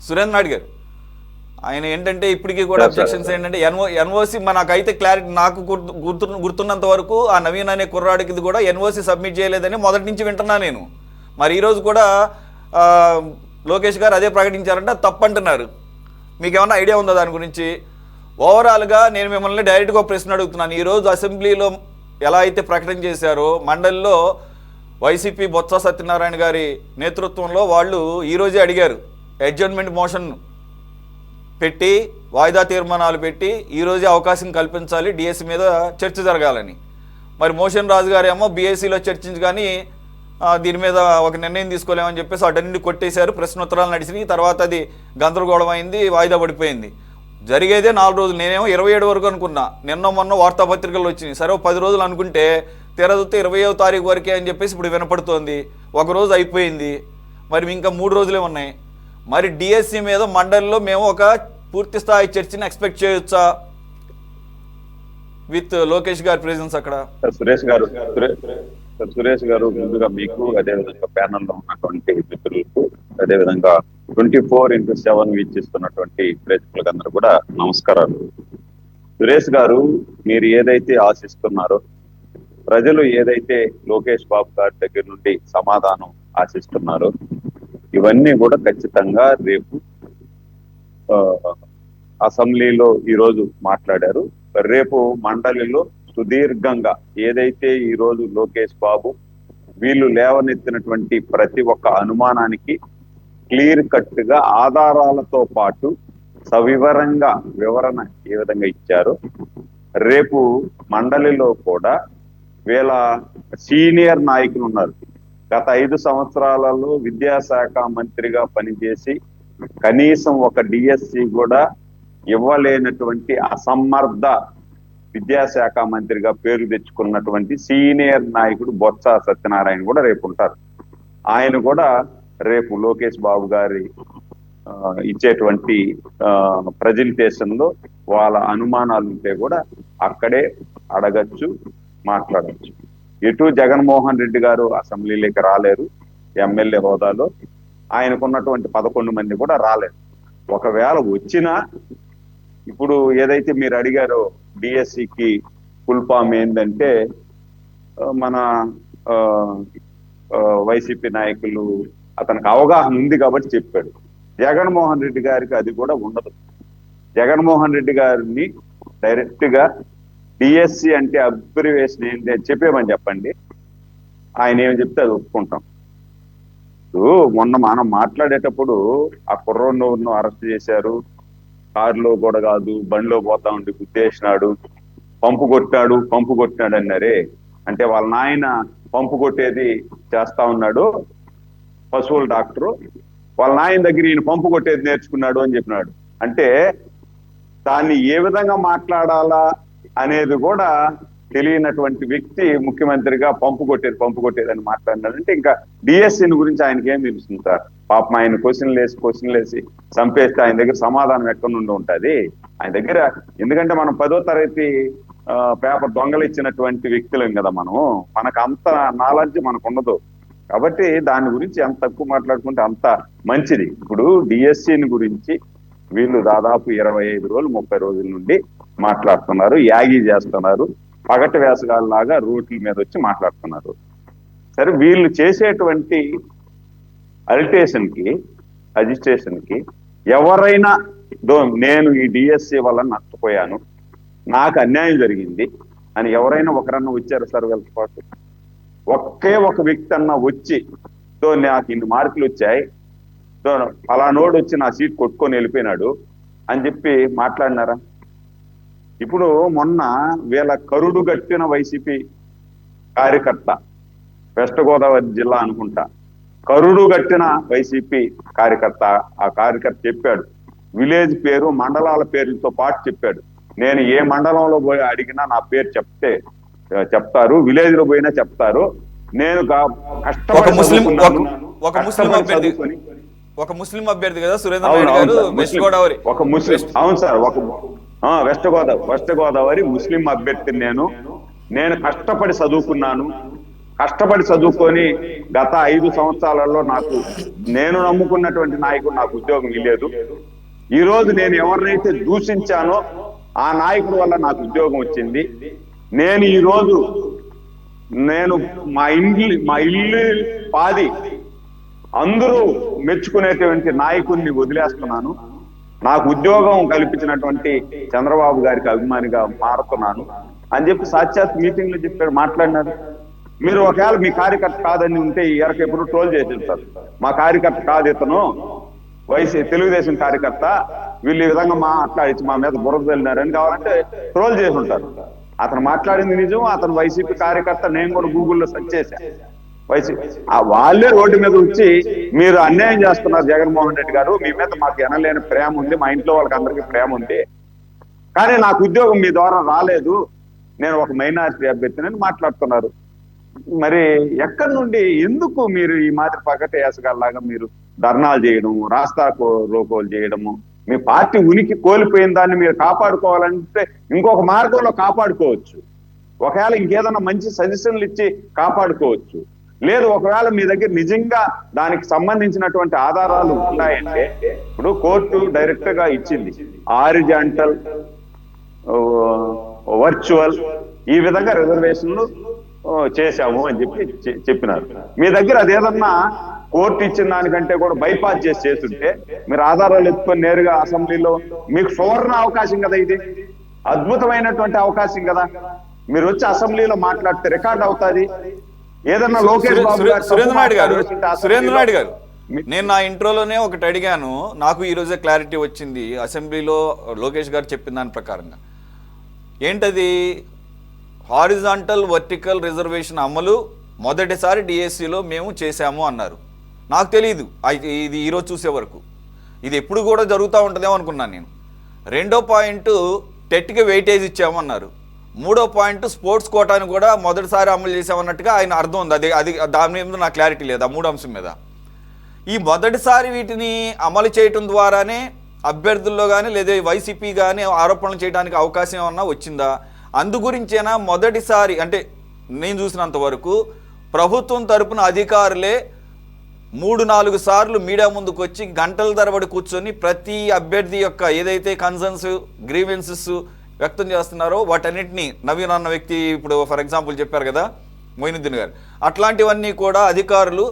సురేంద్ర నాయుడు గారు ఆయన ఏంటంటే ఇప్పటికీ కూడా అబ్జెక్షన్స్ ఏంటంటే ఎన్ఓసి నాకైతే క్లారిటీ నాకు గుర్తున్నంత వరకు ఆ నవీన్ అనే కుర్రాడికి కూడా ఎన్ఓసి సబ్మిట్ చేయలేదని మొదటి నుంచి వింటున్నా నేను. మరి ఈరోజు కూడా లోకేష్ గారు అదే ప్రకటించారంటే తప్పంటున్నారు. మీకు ఏమన్నా ఐడియా ఉందా దాని గురించి? ఓవరాల్గా నేను మిమ్మల్ని డైరెక్ట్గా ప్రశ్న అడుగుతున్నాను. ఈరోజు అసెంబ్లీలో ఎలా అయితే ప్రకటన చేశారో మండలిలో వైసీపీ బొత్స సత్యనారాయణ గారి నేతృత్వంలో వాళ్ళు ఈరోజే అడిగారు అడ్జర్న్మెంట్ మోషన్ పెట్టి వాయిదా తీర్మానాలు పెట్టి ఈరోజే అవకాశం కల్పించాలి డిఎస్సి మీద చర్చ జరగాలని. మరి మోషన్ రాజు గారు ఏమో బీఎస్సీలో చర్చించి కానీ దీని మీద ఒక నిర్ణయం తీసుకోలేమని చెప్పేసి అటన్నింటి కొట్టేశారు. ప్రశ్నోత్తరాలు నడిచినాయి. తర్వాత అది గందరగోళం అయింది, వాయిదా పడిపోయింది. జరిగేదే 4 రోజులు. నేనేమో 27 వరకు అనుకున్నా. నిన్న మొన్న వార్తాపత్రికలు వచ్చినాయి. సరే 10 రోజులు అనుకుంటే తీరదొత్తే 20వ తారీఖు వరకే అని చెప్పేసి ఇప్పుడు వినపడుతోంది. ఒకరోజు అయిపోయింది. మరి ఇంకా 3 రోజులే ఉన్నాయి. మరి డిఎస్సి మీద మండలిలో మేము ఒక పూర్తి స్థాయి చర్చని ఎక్స్పెక్ట్ చేయొచ్చా విత్ లోకేష్ గారి ప్రెజెన్స్ అక్కడ? సురేష్ గారు ముందుగా మీకు, అదేవిధంగా ప్యానల్లో ఉన్నటువంటి మిత్రులకు, అదేవిధంగా 24x7 వీక్షిస్తున్నటువంటి ప్రేక్షకులందరూ కూడా నమస్కారాలు. సురేష్ గారు, మీరు ఏదైతే ఆశిస్తున్నారో, ప్రజలు ఏదైతే లోకేష్ బాబు గారి దగ్గర నుండి సమాధానం ఆశిస్తున్నారో, ఇవన్నీ కూడా ఖచ్చితంగా రేపు అసెంబ్లీలో ఈరోజు మాట్లాడారు. రేపు మండలిలో సుదీర్ఘంగా ఏదైతే ఈరోజు లోకేష్ బాబు వీళ్ళు లేవనెత్తినటువంటి ప్రతి ఒక్క అనుమానానికి క్లియర్ కట్ గా ఆధారాలతో పాటు సవివరంగా వివరణ ఏ విధంగా ఇచ్చారో, రేపు మండలిలో కూడా వీళ్ళ సీనియర్ నాయకులు ఉన్నారు. గత 5 సంవత్సరాలలో విద్యాశాఖ మంత్రిగా పనిచేసి కనీసం ఒక డిఎస్సి కూడా ఇవ్వలేనటువంటి అసమర్థ విద్యాశాఖ మంత్రిగా పేరు తెచ్చుకున్నటువంటి సీనియర్ నాయకుడు బొత్స సత్యనారాయణ కూడా రేపు ఉంటారు. ఆయన కూడా రేపు లోకేష్ బాబు గారి ఇచ్చేటువంటి ప్రజెంటేషన్ లో వాళ్ళ అనుమానాలు ఉంటే కూడా అక్కడే అడగచ్చు, మాట్లాడచ్చు. ఎటు జగన్మోహన్ రెడ్డి గారు అసెంబ్లీలోకి రాలేరు ఎమ్మెల్యే హోదాలో. ఆయనకున్నటువంటి 11 మంది కూడా రాలేరు. ఒకవేళ వచ్చినా ఇప్పుడు ఏదైతే మీరు అడిగారో డిఎస్సికి ఫుల్ ఫామ్ ఏంటంటే, మన వైసీపీ నాయకులు అతనికి అవగాహన ఉంది కాబట్టి చెప్పాడు. జగన్మోహన్ రెడ్డి గారికి అది కూడా ఉండదు. జగన్మోహన్ రెడ్డి గారిని డైరెక్ట్ గా డిఎస్సి అంటే అబ్రివేషన్ ఏంటి అని చెప్పేమని చెప్పండి. ఆయన ఏమి చెప్తే అది ఒప్పుకుంటాం. మొన్న మనం మాట్లాడేటప్పుడు ఆ కుర్రోడ్ను అరెస్ట్ చేశారు, కారులో కూడా కాదు బండిలో పోతా ఉండి గుద్దేసినాడు, పంపు కొట్టాడు అన్నారే. అంటే వాళ్ళ నాయన పంపు కొట్టేది చేస్తా ఉన్నాడు, పశువుల డాక్టరు, వాళ్ళ నాయన దగ్గర ఈయన పంపు కొట్టేది నేర్చుకున్నాడు అని చెప్పినాడు. అంటే దాన్ని ఏ విధంగా మాట్లాడాలా అనేది కూడా తెలియనటువంటి వ్యక్తి ముఖ్యమంత్రిగా పంపు కొట్టేది అని మాట్లాడినాడంటే ఇంకా డిఎస్సిని గురించి ఆయనకి ఏం తెలుస్తుంది సార్? పాపం ఆయన క్వశ్చన్లు వేసి చంపేస్తే ఆయన దగ్గర సమాధానం ఎక్కడ నుండి ఉంటుంది ఆయన దగ్గర? ఎందుకంటే మనం 10వ తరగతి పేపర్ దొంగలు ఇచ్చినటువంటి వ్యక్తులం కదా మనకు అంత నాలెడ్జ్ మనకు ఉండదు. కాబట్టి దాని గురించి ఎంత తక్కువ మాట్లాడుకుంటే అంత మంచిది. ఇప్పుడు డిఎస్సిని గురించి వీళ్ళు దాదాపు 25 రోజులు 30 రోజుల నుండి మాట్లాడుతున్నారు, యాగి చేస్తున్నారు, పగటి వేసగాళ్ళలాగా రోడ్ల మీద వచ్చి మాట్లాడుతున్నారు. సరే, వీళ్ళు చేసేటువంటి అజిటేషన్ కి ఎవరైనా నేను ఈ డిఎస్సి వల్ల నష్టపోయాను, నాకు అన్యాయం జరిగింది అని ఎవరైనా ఒకరన్నా వచ్చారు సార్ వీళ్ళతో పాటు? ఒకే ఒక వ్యక్తి అన్నా వచ్చి నాకు ఇన్ని మార్కులు వచ్చాయి, ఫలానోడు వచ్చి నా సీట్ కొట్టుకొని వెళ్ళిపోయినాడు అని చెప్పి మాట్లాడినారా? ఇప్పుడు మొన్న వీళ్ళ కరుడు గట్టిన వైసీపీ కార్యకర్త, వెస్ట్ గోదావరి జిల్లా అనుకుంటా, కరుడు గట్టిన వైసీపీ కార్యకర్త, ఆ కార్యకర్త చెప్పాడు, విలేజ్ పేరు మండలాల పేర్లతో పాటు చెప్పాడు. నేను ఏ మండలంలో పోయి అడిగినా నా పేరు చెప్తారు, విలేజ్ లో పోయినా చెప్తారు. నేను ఒక ముస్లిం అభ్యర్థి కదా సురేంద్ర నాయుడు గారు, వెస్ట్ గోదావరి. ఒక ముస్లిం, అవును సార్, వెస్ట్ గోదావరి ముస్లిం అభ్యర్థిని. నేను కష్టపడి చదువుకున్నాను, కష్టపడి చదువుకొని గత 5 సంవత్సరాలలో నేను నమ్ముకున్నటువంటి నాయకుడు నాకు ఉద్యోగం ఇవ్వలేదు. ఈ రోజు నేను ఎవరినైతే దూషించానో ఆ నాయకుడి వల్ల నాకు ఉద్యోగం వచ్చింది. నేను ఈ రోజు మా ఇల్లు పాది అందరూ మెచ్చుకునేటువంటి నాయకుడిని వదిలేస్తున్నాను. నాకు ఉద్యోగం కల్పించినటువంటి చంద్రబాబు గారికి అభిమానిగా మారుతున్నాను అని చెప్పి సాక్షాత్ మీటింగ్ లో చెప్పాడు, మాట్లాడినారు. మీరు ఒకవేళ మీ కార్యకర్త కాదని ఉంటే ఈ ఎరకు ఎప్పుడు ట్రోల్ చేసి ఉంటారు. మా కార్యకర్త కాదు ఇతను, తెలుగుదేశం కార్యకర్త, వీళ్ళు ఈ విధంగా మాట్లాడించి మా మీద బురద వెళ్ళినారని కావాలంటే ట్రోల్ చేసి ఉంటారు. అతను మాట్లాడింది నిజం. అతను వైసీపీ కార్యకర్త. నేను కూడా గూగుల్లో సెర్చ్ చేశాను. వాళ్ళే రోడ్డు మీద వచ్చి మీరు అన్యాయం చేస్తున్నారు జగన్మోహన్ రెడ్డి గారు, మీ మీద మాకు ఎనలేని ప్రేమ ఉంది, మా ఇంట్లో వాళ్ళకి అందరికీ ప్రేమ ఉంది, కానీ నాకు ఉద్యోగం మీ ద్వారా రాలేదు, నేను ఒక మైనారిటీ అభ్యర్థిని మాట్లాడుతున్నారు. మరి ఎక్కడి నుండి ఎందుకు మీరు ఈ మాదిరి పగట వేసగల్లాగా మీరు ధర్నాలు చేయడం, రాస్తాకో రోకోలు చేయడము? మీ పార్టీ ఉనికి కోల్పోయిన దాన్ని మీరు కాపాడుకోవాలంటే ఇంకొక మార్గంలో కాపాడుకోవచ్చు. ఒకవేళ ఇంకేదన్నా మంచి సజెషన్లు ఇచ్చి కాపాడుకోవచ్చు. లేదు ఒకవేళ మీ దగ్గర నిజంగా దానికి సంబంధించినటువంటి ఆధారాలు ఉన్నాయంటే, ఇప్పుడు కోర్టు డైరెక్ట్ గా ఇచ్చింది హారిజాంటల్, వర్చువల్, ఈ విధంగా రిజర్వేషన్లు చేశాము అని చెప్పినారు. మీ దగ్గర అదేదన్నా కోర్టు ఇచ్చిన దానికంటే కూడా బైపాస్ చేస్తుంటే మీరు ఆధారాలు ఎత్తుకొని నేరుగా అసెంబ్లీలో, మీకు సువర్ణ అవకాశం కదా, ఇది అద్భుతమైనటువంటి అవకాశం కదా, మీరు వచ్చి అసెంబ్లీలో మాట్లాడితే రికార్డ్ అవుతుంది. ఏదన్నా లోకేష్ బాబు సురేంద్రనాయుడు గారు, నేను నా ఇంట్రోలోనే ఒకటి అడిగాను, నాకు ఈ రోజే క్లారిటీ వచ్చింది. అసెంబ్లీలో లోకేష్ గారు చెప్పిన దాని ప్రకారంగా ఏంటది, హారిజాంటల్ వర్టికల్ రిజర్వేషన్ అమలు మొదటిసారి డిఎస్సిలో మేము చేశాము అన్నారు. నాకు తెలియదు ఇది ఈరోజు చూసే వరకు, ఇది ఎప్పుడు కూడా జరుగుతూ ఉంటుందేమో అనుకున్నాను నేను. రెండో పాయింట్ టెట్కి వెయిటేజ్ ఇచ్చామన్నారు. మూడో పాయింట్ స్పోర్ట్స్ కోటాను కూడా మొదటిసారి అమలు చేసామన్నట్టుగా ఆయన అర్థం ఉంది. అది దాని మీద నాకు క్లారిటీ లేదు ఆ 3 అంశం మీద. ఈ మొదటిసారి వీటిని అమలు చేయటం ద్వారానే అభ్యర్థుల్లో కానీ లేదా వైసీపీ కానీ ఆరోపణలు చేయడానికి అవకాశం ఏమన్నా వచ్చిందా? అందు గురించేనా మొదటిసారి, అంటే నేను చూసినంత వరకు ప్రభుత్వం తరపున అధికారులే 3-4 సార్లు మీడియా ముందుకు వచ్చి గంటల తరబడి కూర్చొని ప్రతి అభ్యర్థి యొక్క ఏదైతే కన్సర్న్స్, గ్రీవెన్సెస్ వ్యక్తం చేస్తున్నారో వాటన్నిటినీ నవీన్ అన్న వ్యక్తి ఇప్పుడు ఫర్ ఎగ్జాంపుల్ చెప్పారు కదా మొయినుద్దీన్ గారు, అట్లాంటివన్నీ కూడా అధికారులు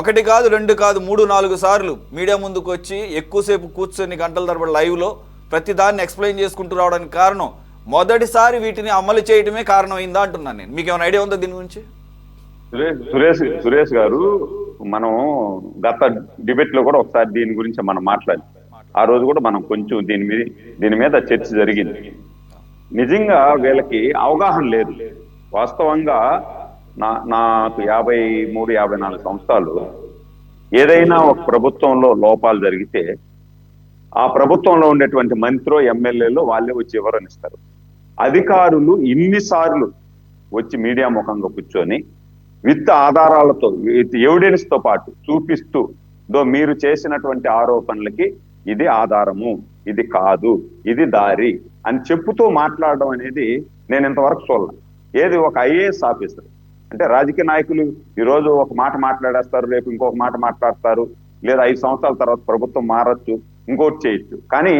1 కాదు 2 కాదు 3-4 సార్లు మీడియా ముందుకు వచ్చి ఎక్కువసేపు కూర్చొని గంటల తరబడి లైవ్లో ప్రతి దాన్ని ఎక్స్ప్లెయిన్ చేసుకుంటూ రావడానికి కారణం మొదటిసారి వీటిని అమలు చేయడమే కారణమైందా అంటున్నాను నేను. మీకు ఏమైనా ఐడియా ఉందా దీని గురించి? సురేష్ గారు, మనం గత డిబేట్ లో కూడా ఒకసారి దీని గురించి మనం మాట్లాడి, ఆ రోజు కూడా మనం కొంచెం దీని మీద చర్చ జరిగింది. నిజంగా వీళ్ళకి అవగాహన లేదు. వాస్తవంగా నాకు 53-54 సంవత్సరాలు. ఏదైనా ఒక ప్రభుత్వంలో లోపాలు జరిగితే ఆ ప్రభుత్వంలో ఉండేటువంటి మంత్రో ఎమ్మెల్యేలు వాళ్ళే వచ్చి వివరణిస్తారు. అధికారులు ఇన్నిసార్లు వచ్చి మీడియా ముఖంగా కూర్చొని విత్ ఆధారాలతో, విత్ ఎవిడెన్స్ తో పాటు చూపిస్తూ, మీరు చేసినటువంటి ఆరోపణలకి ఇది ఆధారము, ఇది కాదు, ఇది దారి అని చెప్పుతూ మాట్లాడడం అనేది నేను ఇంతవరకు చూడలే. ఏది ఒక ఐఏఎస్ ఆఫీసర్ అంటే, రాజకీయ నాయకులు ఈరోజు ఒక మాట మాట్లాడేస్తారు, రేపు ఇంకొక మాట మాట్లాడతారు, లేదా 5 సంవత్సరాల తర్వాత ప్రభుత్వం మారచ్చు, ఇంకోటి చేయొచ్చు. కానీ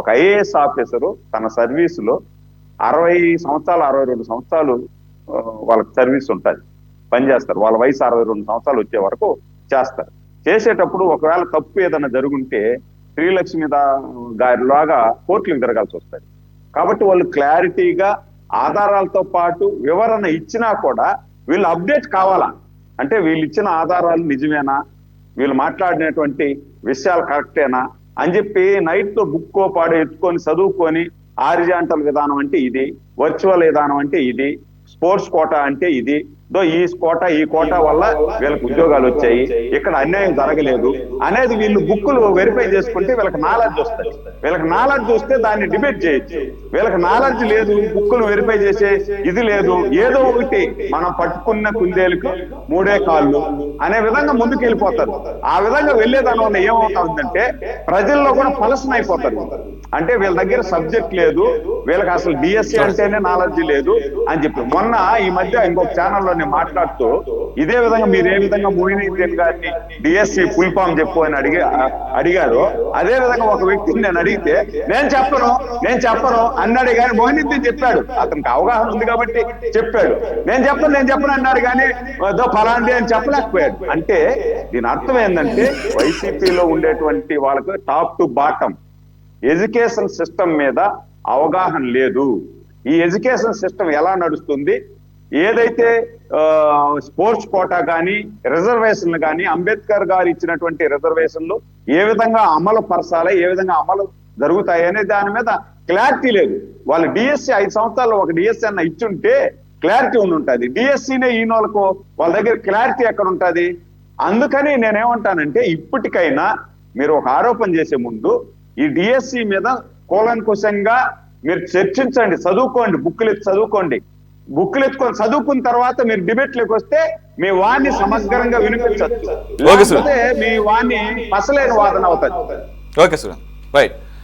ఒక ఐఏఎస్ ఆఫీసరు తన సర్వీసులో 60 సంవత్సరాలు 62 సంవత్సరాలు వాళ్ళకి సర్వీస్ ఉంటుంది, పనిచేస్తారు. వాళ్ళ వయసు 62 సంవత్సరాలు వచ్చే వరకు చేస్తారు. చేసేటప్పుడు ఒకవేళ తప్పు ఏదైనా జరుగుంటే శ్రీలక్ష్మి గారిలాగా కోర్టులకు తిరగాల్సి వస్తుంది. కాబట్టి వాళ్ళు క్లారిటీగా ఆధారాలతో పాటు వివరణ ఇచ్చినా కూడా వీళ్ళు అప్డేట్ కావాలా, అంటే వీళ్ళు ఇచ్చిన ఆధారాలు నిజమేనా, వీళ్ళు మాట్లాడినటువంటి విషయాలు కరెక్టేనా అని చెప్పి నైట్ లో బుక్ పాడు ఎత్తుకొని చదువుకొని హారిజాంటల్ విధానం అంటే ఇది, వర్చువల్ విధానం అంటే ఇది, స్పోర్ట్స్ కోటా అంటే ఇది, ఈ కోటా వల్ల వీళ్ళకి ఉద్యోగాలు వచ్చాయి, ఇక్కడ అన్యాయం జరగలేదు అనేది వీళ్ళు బుక్కులు వెరిఫై చేసుకుంటే వీళ్ళకి నాలెడ్జ్ వస్తుంది. వీళ్ళకి నాలెడ్జ్ వస్తే దాన్ని డిబేట్ చేయొచ్చు. వీళ్ళకి నాలెడ్జ్ లేదు, బుక్కులు వెరిఫై చేసే ఇది లేదు, ఏదో ఒకటి మనం పట్టుకున్న కుందేలకు 3 కాళ్ళు అనే విధంగా ముందుకు వెళ్ళిపోతారు. ఆ విధంగా వెళ్లేదాని వల్ల ఏమవుతుందంటే ప్రజల్లో కూడా పలసన అయిపోతారు. అంటే వీళ్ళ దగ్గర సబ్జెక్ట్ లేదు, వీళ్ళకి అసలు డిఎస్సి అంటేనే నాలెడ్జ్ లేదు అని చెప్పి. మొన్న ఈ మధ్య ఇంకొక ఛానల్లో నేను మాట్లాడుతూ ఇదే విధంగా మీరు ఏ విధంగా మోయినుద్దీన్ గారిని డిఎస్సి ఫుల్ ఫామ్ చెప్పు అని అడిగారు, అదే విధంగా ఒక వ్యక్తిని నేను అడిగితే నేను చెప్పను అన్నాడు. కానీ మోయినుద్దీన్ చెప్పాడు, అతనికి అవగాహన ఉంది కాబట్టి చెప్పాడు. నేను చెప్పను అన్నాడు, కానీ ఫలాంటి అని చెప్పలేకపోయాడు. అంటే దీని అర్థం ఏంటంటే వైసీపీలో ఉండేటువంటి వాళ్ళకు top to bottom education system మీద అవగాహన లేదు. ఈ ఎడ్యుకేషన్ సిస్టమ్ ఎలా నడుస్తుంది, ఏదైతే స్పోర్ట్స్ కోటా కానీ రిజర్వేషన్లు కానీ అంబేద్కర్ గారు ఇచ్చినటువంటి రిజర్వేషన్లు ఏ విధంగా అమలు పరచాలి, ఏ విధంగా అమలు జరుగుతాయి అనే దాని మీద క్లారిటీ లేదు. వాళ్ళు డిఎస్సి 5 సంవత్సరాలు ఒక డిఎస్సి అన్న ఇచ్చుంటే క్లారిటీ ఉంటుంది. డిఎస్సినే ఈ వాళ్ళకు వాళ్ళ దగ్గర క్లారిటీ ఎక్కడ ఉంటుంది? అందుకని నేనేమంటానంటే ఇప్పటికైనా మీరు ఒక ఆరోపణ చేసే ముందు ఈ డిఎస్సి మీద కూలంకుశంగా మీరు చర్చించండి, చదువుకోండి, బుక్కులు ఎత్తుకొని చదువుకున్న తర్వాత మీరు డిబేట్లోకి వస్తే మీ వాణ్ణి సమగ్రంగా వినిపించవచ్చు, లేకపోతే మీ వాణ్ణి పసలేని వాదన అవుతుంది. Okay sir, right.